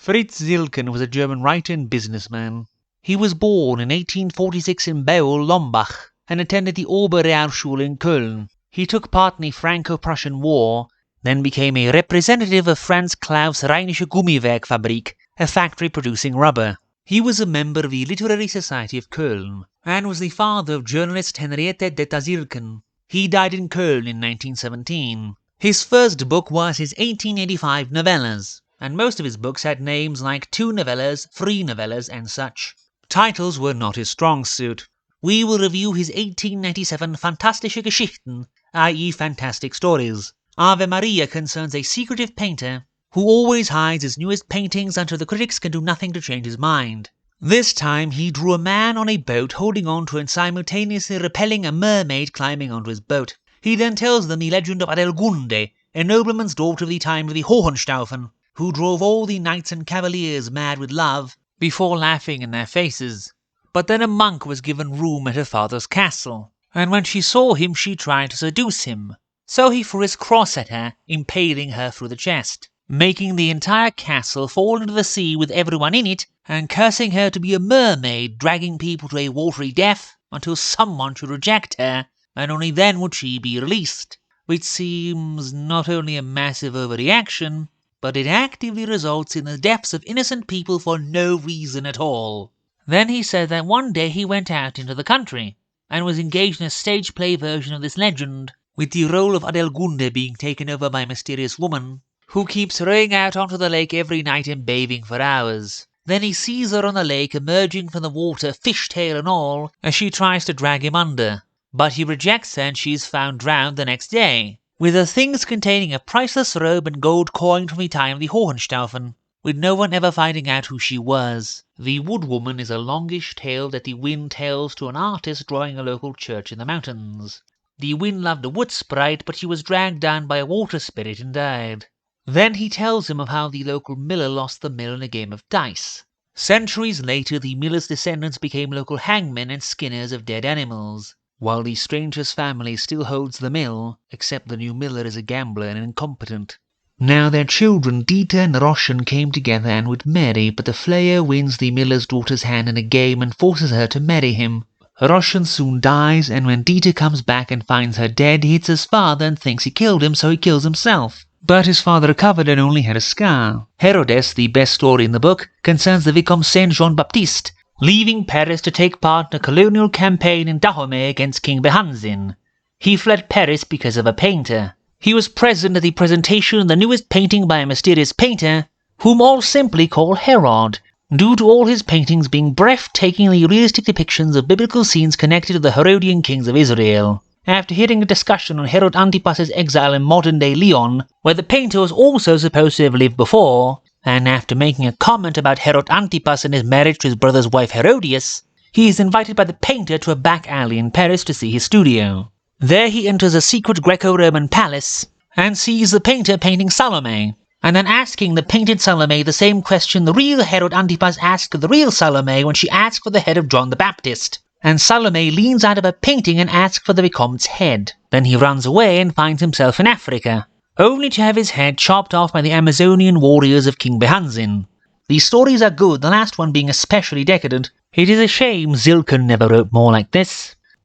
Fritz Zilcken was a German writer and businessman. He was born in 1846 in Beul, Lombach, and attended the Oberrealschule in Koln. He took part in the Franco-Prussian War, then became a representative of Franz Claus' Rheinische Gummiwerkfabrik, a factory producing rubber. He was a member of the Literary Society of Koln, and was the father of journalist Henriette Zilcken. He died in Koln in 1917. His first book was his 1885 novellas, and most of his books had names like 2 novellas, 3 novellas, and such. Titles were not his strong suit. We will review his 1897 Phantastische Geschichten, i.e. fantastic stories. Ave Maria concerns a secretive painter who always hides his newest paintings until the critics can do nothing to change his mind. This time he drew a man on a boat holding on to and simultaneously repelling a mermaid climbing onto his boat. He then tells them the legend of Adelgunde, a nobleman's daughter of the time of the Hohenstaufen, who drove all the knights and cavaliers mad with love, before laughing in their faces. But then a monk was given room at her father's castle, and when she saw him she tried to seduce him. So he threw his cross at her, impaling her through the chest, making the entire castle fall into the sea with everyone in it, and cursing her to be a mermaid dragging people to a watery death until someone should reject her, and only then would she be released. Which seems not only a massive overreaction, but it actively results in the deaths of innocent people for no reason at all. Then he said that one day he went out into the country, and was engaged in a stage play version of this legend, with the role of Adelgunde being taken over by a mysterious woman, who keeps rowing out onto the lake every night and bathing for hours. Then he sees her on the lake emerging from the water, fishtail and all, as she tries to drag him under. But he rejects her and she is found drowned the next day, with her things containing a priceless robe and gold coin from the time of the Hohenstaufen, with no one ever finding out who she was. The wood woman is a longish tale that the wind tells to an artist drawing a local church in the mountains. The wind loved a wood sprite, but she was dragged down by a water spirit and died. Then he tells him of how the local miller lost the mill in a game of dice. Centuries later, the miller's descendants became local hangmen and skinners of dead animals, while the stranger's family still holds the mill, except the new miller is a gambler and incompetent. Now their children, Dieter and Roschen, came together and would marry, but the flayer wins the miller's daughter's hand in a game and forces her to marry him. Roschen soon dies, and when Dieter comes back and finds her dead, he hits his father and thinks he killed him, so he kills himself. But his father recovered and only had a scar. Herodes, the best story in the book, concerns the Vicomte Saint-Jean-Baptiste, leaving Paris to take part in a colonial campaign in Dahomey against King Behanzin. He fled Paris because of a painter. He was present at the presentation of the newest painting by a mysterious painter, whom all simply call Herod, due to all his paintings being breathtakingly realistic depictions of biblical scenes connected to the Herodian Kings of Israel. After hearing a discussion on Herod Antipas's exile in modern-day Lyon, where the painter was also supposed to have lived before, and after making a comment about Herod Antipas and his marriage to his brother's wife Herodias, he is invited by the painter to a back alley in Paris to see his studio. There he enters a secret Greco-Roman palace, and sees the painter painting Salome, and then asking the painted Salome the same question the real Herod Antipas asked the real Salome when she asked for the head of John the Baptist. And Salome leans out of her painting and asks for the Vicomte's head. Then he runs away and finds himself in Africa, only to have his head chopped off by the Amazonian warriors of King Behanzin. These stories are good, the last one being especially decadent. It is a shame Zilcken never wrote more like this.